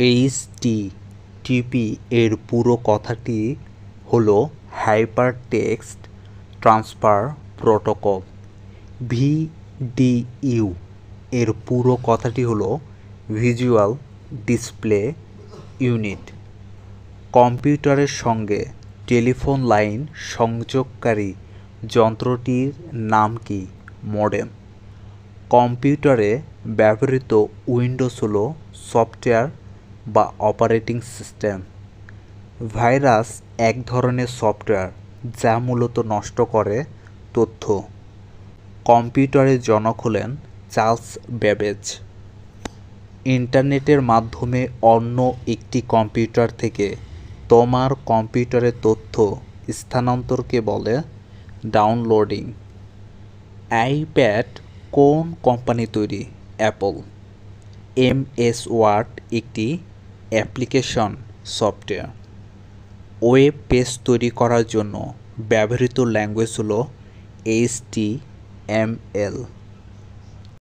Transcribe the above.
HTTP এর পুরো কথাটি হলো হাইপারটেক্সট ট্রান্সফার প্রোটোকল। ভিডিইউ এর পুরো কথাটি হলো ভিজুয়াল ডিসপ্লে ইউনিট। কম্পিউটারের সঙ্গে টেলিফোন লাইন সংযোগকারী যন্ত্রটির নাম কি? মডেম। কম্পিউটারে ব্যবহৃত উইন্ডোজ হলো সফটওয়্যার বা অপারেটিং সিস্টেম। ভাইরাস এক ধরনের সফটওয়্যার যা মূলত নষ্ট করে তথ্য। কম্পিউটারের জনক হলেন চার্লস ব্যাবেজ। ইন্টারনেটের মাধ্যমে অন্য একটি কম্পিউটার থেকে তোমার কম্পিউটারে তথ্য স্থানান্তরকে বলে ডাউনলোডিং। আইপ্যাড কোন কোম্পানি তৈরি? অ্যাপল। এমএস ওয়ার্ড একটি অ্যাপ্লিকেশন সফটওয়্যার। ওয়েব পেজ তৈরি করার জন্য ব্যবহৃত ল্যাঙ্গুয়েজ হলো HTML।